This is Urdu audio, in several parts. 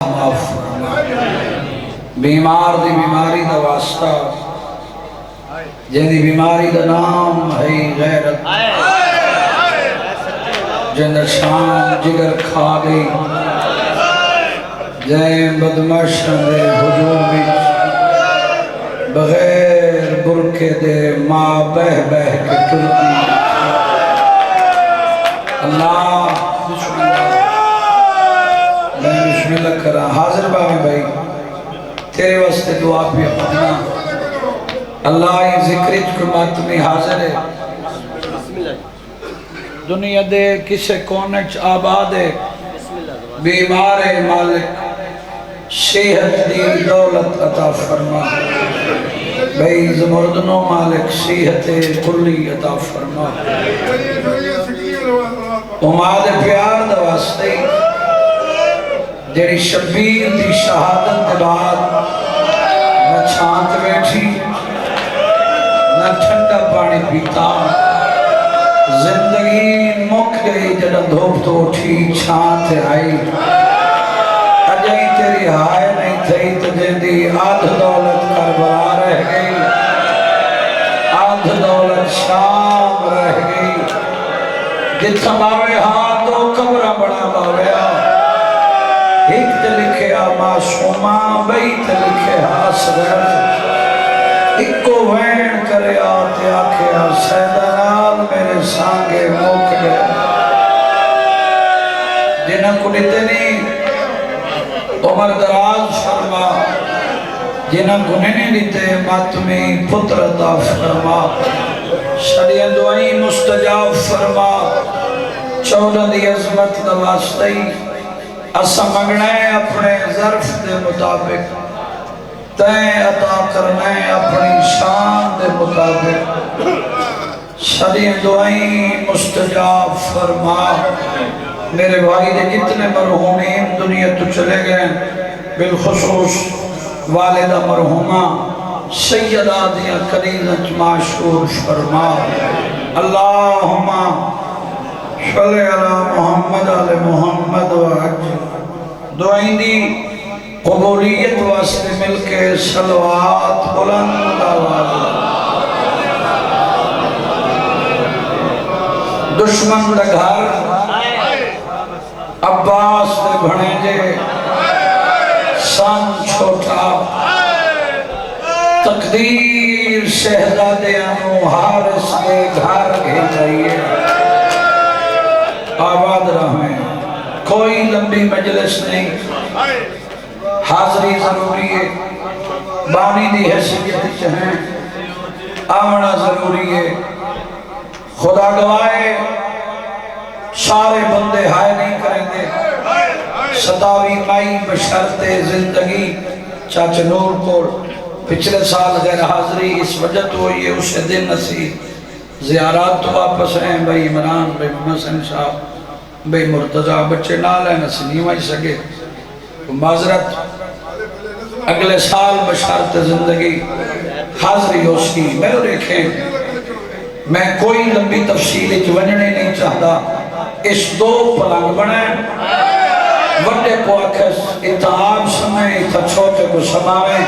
معاف فرما بیمار دی بیماری دا واسطہ جن دی بیماری دا نام ہے غیرت جن دا شان جگر کھا گئی جن بدمشن دے حجوم بغیر برکے دے ماں بہ بہ کے ٹرتی اللہ میں بسم اللہ کر رہا حاضر باہی بھائی تیرے واسطے دعا پہ اپنا اللہ یہ ذکر اجکرمات میں حاضر ہے دنیا دے کسے کونچ آباد ہے بیمار ہے مالک صحت دی دولت عطا فرما بھئی زمردنو مالک صحت کلی عطا فرما اماد پیار دا واسطے جیڑی شبیر دی شہادت دے بعد نہ چھانت بیٹھی نہ ٹھنڈا پانی پیتا زندگی مک گئی جڑا دھوپ تو اٹھی چھانت آئی اجائی تیری ہائے نہیں تھی تجھے دی آدھ دولت کربلا رہ گئی آدھ دولت شام رہ گئی جتنا باوے ہاں دو قبرہ بڑا باوے ایک تے لکھے معصومہ بئی تے لکھے حسرت ایک کو وین کرے آتے آکھے سیدنال میرے سانگے موک گئے جنہاں کو نتنی عمر دراز فرما جنہاں کو نتنی لیتے ماتمی پتر عطا فرما شریعن دعائی مستجاب فرما چودہ دی عظمت دواستی اسا منگنے اپنے ظرف دے مطابق تین عطا کرنے اپنی شان دے مطابق شریع دعائیں مستجاب فرما میرے بھائی دے جتنے مرحومین دنیا تو چلے گئے بالخصوص والدہ مرحومہ سیدہ دیا کنیزت معشور فرما اللہم صلی اللہ محمد علی محمد و عجل دعائیں دی قبولیت واسطے مل کے صلوات بلند آواز دشمن دا گھر عباس دے بھنے جے سن چھوٹا تقدیر شہزادے انو حارس دے گھر گھنائیے آباد رہیں کوئی لمبی مجلس نہیں حاضری ضروری ہے بانی دی حیثیت چاہیں آمنا ضروری ہے خدا گوائے سارے بندے ہائے نہیں کریں گے ستاوی مائی بشرط زندگی چاچے نور کو پچھلے سال غیر حاضری اس وجہ تو ہوئی ہے اسے دن نصیب زیارات تو واپس ہیں بھائی عمران بھائی محسن صاحب بھائی مرتضی بچے نال ہیں نسی نہیں وائی سکے معذرت اگلے سال بشارت زندگی حاضری ہو سی میں تو دیکھیں میں کوئی لمبی تفصیل ونجنے نہیں چاہتا اس دو پلنگ بنے وڈے کو اکھس اتحاب سمیں اتھا چھوٹے کو سماویں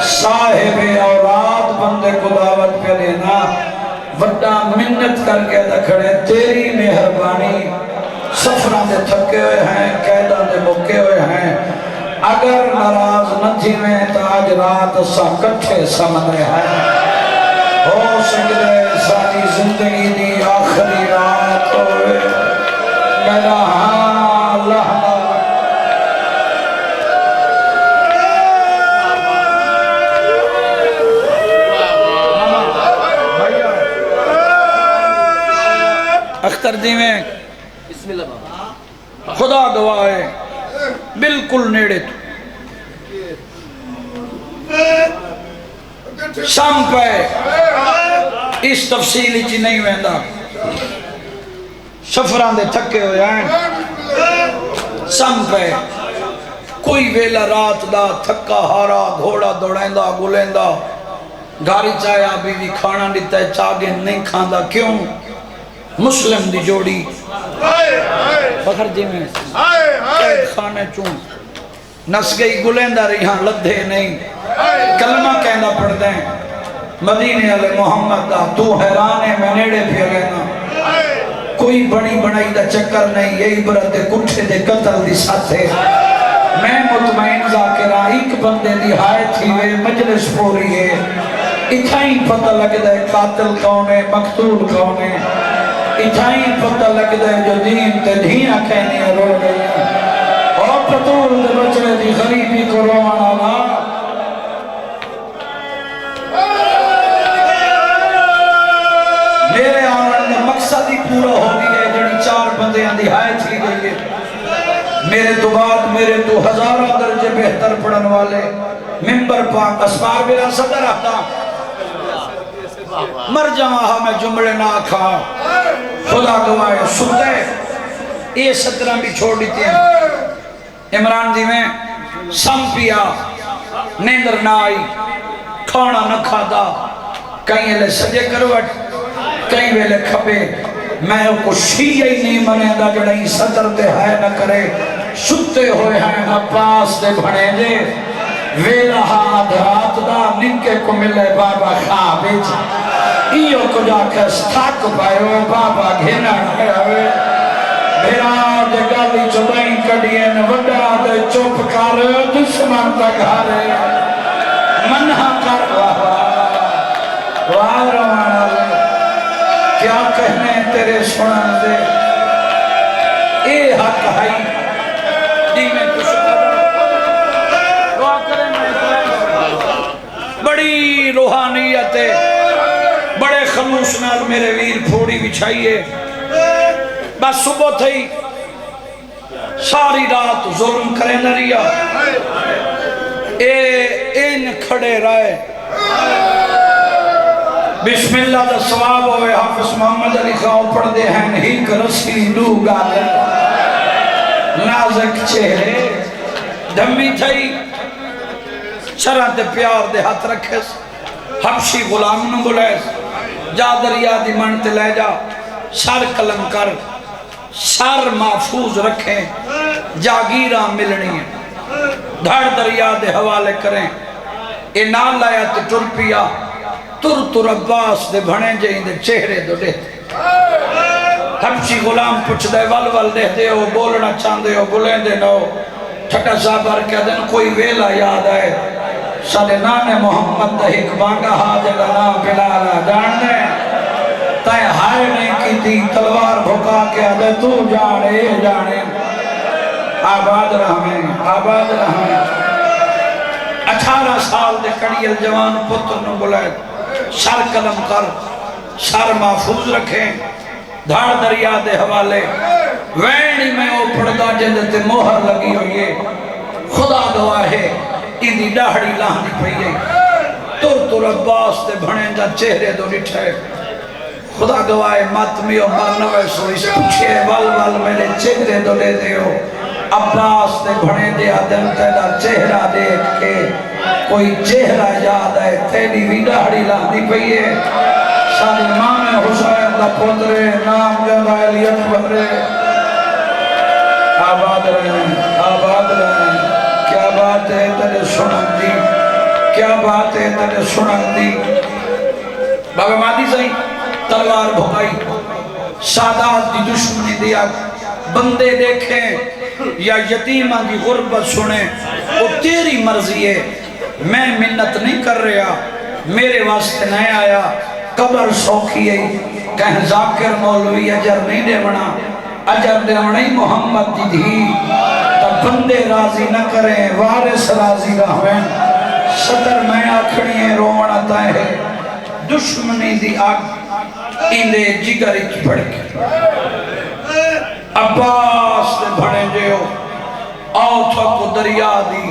صاحب اولاد بندے کو دعوت پہ لینا وڈا منت کر کے دکھڑے تیری مہربانی سفران دے تھکے ہوئے ہیں قیدان دے مکے ہوئے ہیں اگر ناراض نہ تھی میں تو آج رات سا کٹھے سمنے ہیں ہو سکتے ساری زندگی دی آخری رات ہوئے میرا ہاں لہنا اختر دی میں خدا گواہ بالکل نیڑے تو شام پہ اس تفصیلی چی نہیں ویندہ سفران دے تھکے ہوئے ہیں شام پہ کوئی ویلا رات دا تھکا ہارا گھوڑا دوڑیندہ گلیندہ گھاری چاہیا بیوی کھانا دیتا ہے چاگے نہیں کھاندہ کیوں مسلم دی جوڑی بخر جی میں قید خانے چون نس گئی گلیں دا ریحاں لدھے نہیں کلمہ کہنا پڑھتے ہیں مدینے علی محمد دا تو حیران ہے میں نیڑے پھر لینا کوئی بڑی بڑائی دا چکر نہیں یہ عبرت کٹھے دے قتل دی ساتھ ہے میں مطمئن ذاکرہ ایک بندے دی ہائے تھی وے مجلس پوری ہے اتھائی پتہ لگ دے قاتل کون ہے مقتول کون ہے اتھائی پتہ لگ دے جو دین تے دھیاں کہنی رو گئی اور پتول دے بچڑے دی غریبی کو روانا لا میرے آمن میں مقصد ہی پورا ہو گئی ہے جڑی 4 بندیاں دی ہائے تھی گئی ہے میرے تو بعد میرے تو ہزارہ درجے بہتر پڑھن والے ممبر پاک اسمار میرا صدر آتا مر جمعہ میں جملے نہ کھا خدا گوائے سنتے یہ 17 بھی چھوڑ دیتے ہیں عمران دی میں سم پیا نیندر نہ آئی کھانا نہ کھادا کہیں لے سجے کروٹ کہیں ویلے کھپے میں کو شیعہ ہی نہیں منے دا جڑائی صدر دے ہائے نہ کرے ستے ہوئے ہیں عباس دے بھنے دے ویلہ ہاتھ رات دا نکے کو ملے بابا خواب ایو کو جا کے ستاک پائے بابا گھنا ہے میرا دے گالی چوبائیں کڑیئن وڈا دے چوپ کر دشمن تک ہارے منہا کر واہ روانا لے کیا کہنے تیرے سنن دے اے حق ہے دی میں کچھ دعا کریں بڑی روحانیت ہے بڑے خلوص نال میرے ویر پھوڑی بچھائیے بس صبح تھی ساری رات ظلم کریں نریا این کھڑے رائے بسم اللہ دا ثواب ہوئے حافظ محمد علی خواہ پڑھ دے ہیں ہیک رسی لو گالن نازک چہرے دھمی تھئی شرح دے پیار دے ہاتھ رکھے حبشی غلام نو بلے جا دریا دی منت لے جا سر قلم کر سر محفوظ رکھیں جاگیران ملنی ہے دھڑ دریا دے حوالے کریں اے نال لایا تے ٹر پیا تر عباس دے بھنے جائیں دے چہرے دو دیتے حبشی غلام پچھ دے ول دیتے ہو بولنا چاندے ہو بلیں دے نو ٹھٹا صاحبار کیا دن کوئی ویلا یاد آئے سالے نانے محمد دے ایک بانگا حاجلہ نام بلالا جان دے تائیں ہائے نے کی تھی تلوار بھکا کے آدھے تو جانے آباد رہمیں 18 سال دے کڑیل جوان پتر نو بلائے سر قلم کر سر محفوظ رکھیں دھاڑ دریا دے حوالے وینی میں او پڑھدا جندتے موہر لگی ہوئیے خدا گواہے اندھی ڈاہڑی لاہنی پہیے تر عباس دے بھنے جا چہرے دو نٹھے خدا گواہے ماتمی و مرنوے سو اس پچھے ول میرے چہرے دو لے دے ہو عباس دے بھنے دے آدم تیدا چہرہ دیکھ کے کوئی چہرہ یاد ہے تیری بھی ڈاہڑی لاہنی پہیے شاید امام حسین دا پترے نام جنگا علیت بھرے آباد رہیں کیا بات ہے تیرے سنن دی کیا بات ہے تیرے سنن دی بابا مادی سہی تلوار بھگائی سادات دی دشمنی دیا بندے دیکھیں یا یتیمہ دی غربت سنیں وہ تیری مرضی ہے میں منت نہیں کر رہا میرے واسطے نہیں آیا قبر سوکھی ہے کہیں ذاکر مولوی اجر نہیں دے بنا اجر دے بنائی محمد دی دھی تب بندے راضی نہ کریں وارث راضی رہویں صدر میں آکھنی ہے رونا تائے دشمنی دی آگ اندے جگر اچ پڑ کے عباس دے بھڑے جے ہو آؤ تھوکو دریا دی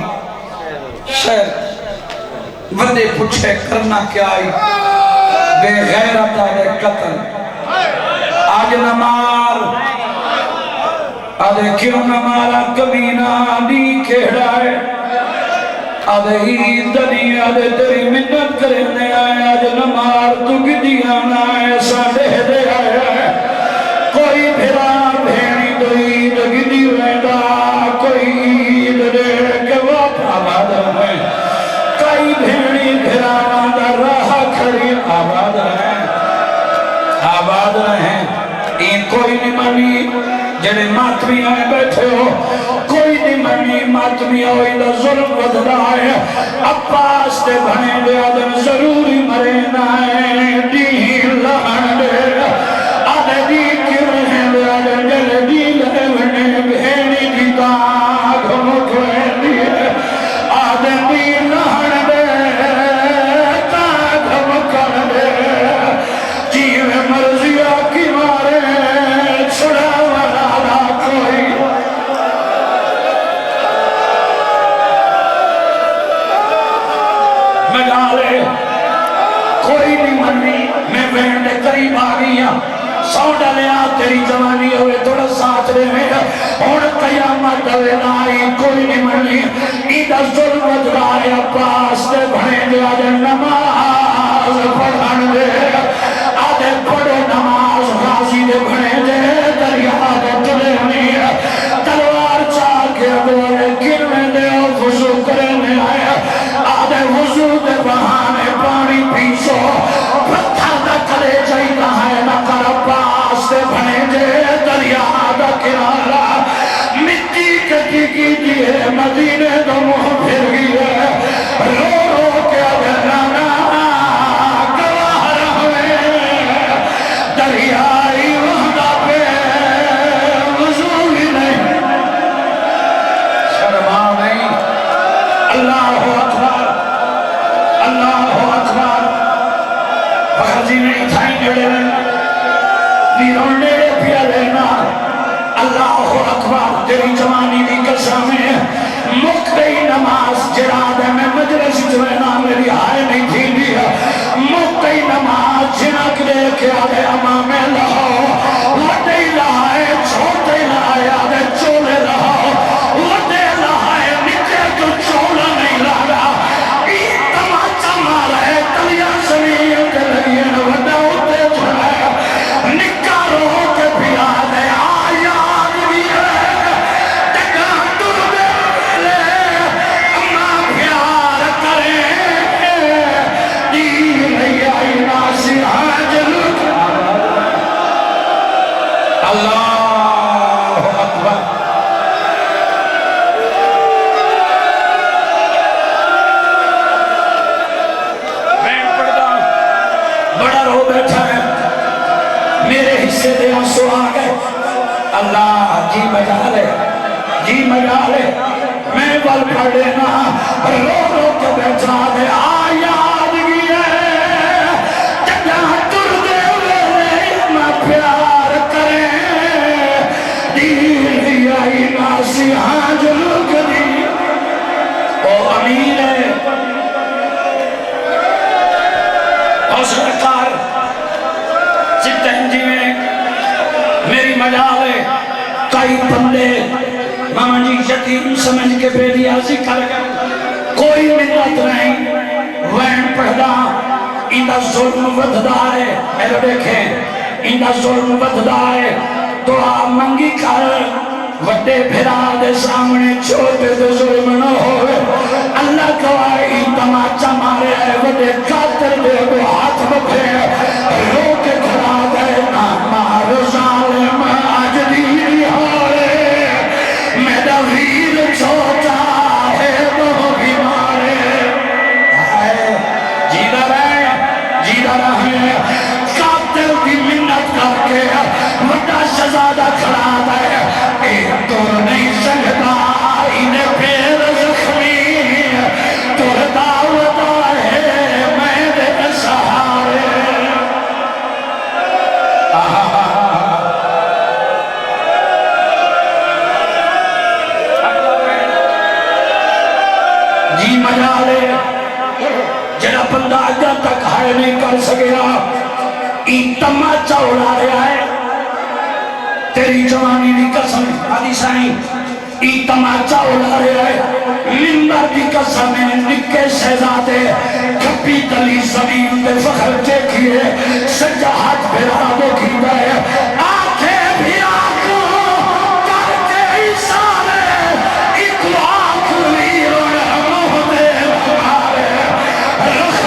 شہر ودے پچھے کرنا کیا آئی بے غیرت آئے قتل آج نمار آدھے کیوں نمارا کمینہ نہیں کہڑائے آدھے ہی دنی آدھے تیری منت کرنے آئے آج نمار تو گدیاں آئے ساڑھے دے آئے کوئی بھرا بھینی تو عید گدی ویڈا کوئی عید دے کہ بھراواں دا راہ کھڑی آباد رہیں آباد رہیں این کوئی نہیں منی جنہیں ماتمی آئے بیٹھے ہو کوئی نہیں منی ماتمی ہوئی دا ظلم ودھدا ہے عباس دے بھنے دے آدم ضروری مرے نائے دین لہن دے آدھے دی کرہیں دے آدم جل دی لے بھنے بھینی دی تاک مکھوے دیئے آدھے دی لہن دے تاک مکھوے دے جیوے مرضیہ کی مارے چھڑا والا کوئی مجالے کوئی نہیں منی میں بہن دے قریب آگیا سو ڈالیا تیری جوانی ہوئے تھوڑا ساتھ رہے میں اور قیامت ہوئے نائی کوئی نہیں منی ایدہ ظلمت رائے عباس دے بھنے دے آدھے نماز پڑھن دے آدھے پڑھو نماز غازی دے بھنے دے دریا دے تلے میں تلوار چاہ کے بولے گرنے دے وضو کرنے آئے آدھے وضو دے بہانے پانی پیچھو پتھر دا کلے جائیدہ ہے نہ کر عباس دے بھنے دے دریا دا کنارا مٹی کٹی کی دیئے مدینے دو مہ پھر گئے رو رو کے بہرانا گواہ رہے دریائی وحدہ پہ وضو ہی نہیں شرما نہیں اللہ اکبر اللہ اکبر فخرزی نہیں تھائیں جڑے نیرون نیرے پیا لینا اللہ اکبر تیری جوانی دی قسم ہے مک گئی نماز جراد ہے میں مجلس جوینا میری ہائے نہیں تھی لیا مک گئی نماز جنک دے کے آدھے امام لہو وڈے لہائے چھوٹے لہائے آدھے چولے لہو وڈے لہائے نکے تو چولا نہیں لگا ایک تماچا مارا ہے تلیا سمیر کے لگئے وڈا ہوتے چھڑے نکا رو کے بھی آدھے آیات بھی ہے تکا تر دے لے اما پیار کرے دیر نہیں آئی ناسی حاجل اللہ اکبر میں پڑھتا بڑا رو بیٹھا ہے میرے حصے دے آنسو آگئے اللہ جی بجا لے جی بجا لے میں بل پڑھ لینا رو رو کے بیٹھا دے آیادگی ہے جگہ تر دے لے میں پیار کریں دیر آئی ناسی حاجل کری او امین ہے او سرکار ستنجی میں میری مجال ہے کئی بندے ماما جی یتیم سمجھ کے بیٹیا ذکر کر کوئی منت نہیں وین پڑھدا اندہ ظلم ودھدا ہے میرے دیکھیں اندہ ظلم ودھدا ہے دعا منگی کر وڈے بھرا دے سامنے چھوٹے دے ظلم نہ ہوئے اللہ گواہی تماچا مارے ہے وڈے قاتل دے دو ہاتھ بکھے رو کے کھڑا گئے نا مار ظالم آج دیر ہارے میرا ویر چھوٹا ہے وہ بھی مارے جیدہ رہے قاتل کی منت کر کے وڈا شہزادہ کھڑا گئے ایک تو نہیں سکتا انہیں پھر زخمی تو دعوتا ہے میرے سہارے جی مجالے جنہ بندہ آجا تک ہائے نہیں کر سکیا این تماچا اڑا رہا ہے تیری جوانی دی قسم آدھی سائیں این تماچا اڑا رہا ہے ممبر دی قسم نکے شہزادے کھپی تلی زمین پہ فخر دیکھئے سجا ہاتھ بھیرا دو کی گئے آنکھیں بھی آنکھوں کرتے ہی سارے ایک آنکھ ویر اور ہموں دے ہمارے رخ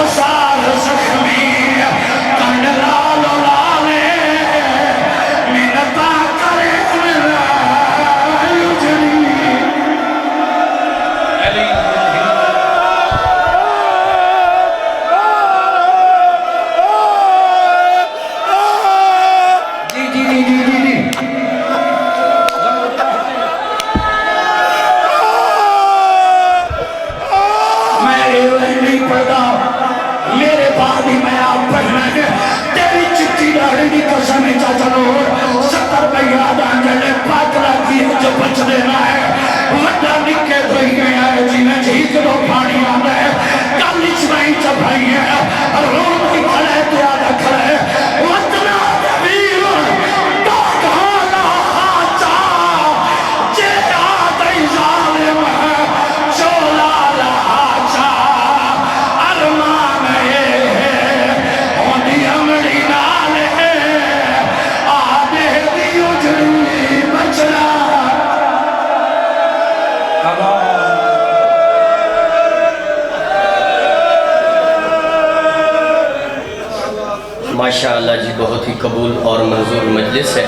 ماشاءاللہ جی، بہت ہی قبول اور منظور مجلس ہے۔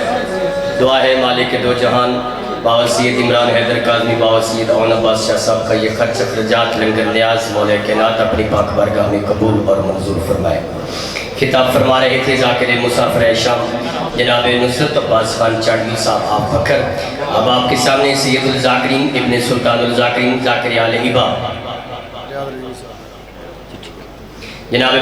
دعا ہے مالک دو جہان بابا سید عمران حیدر کاظمی، بابا سید اون عباس شاہ صاحب کا یہ خرچ اخراجات لنگر نیاز مولا کائنات اپنی پاک بارگاہ میں قبول اور منظور فرمائے۔ خطاب فرما رہے تھے ذاکر مسافر شام جناب نصرت عباس خان چاڑوی صاحب آپ فکر۔ اب آپ کے سامنے سید الذاکرین ابن سلطان الذاکرین ذاکر آل ہبہ جناب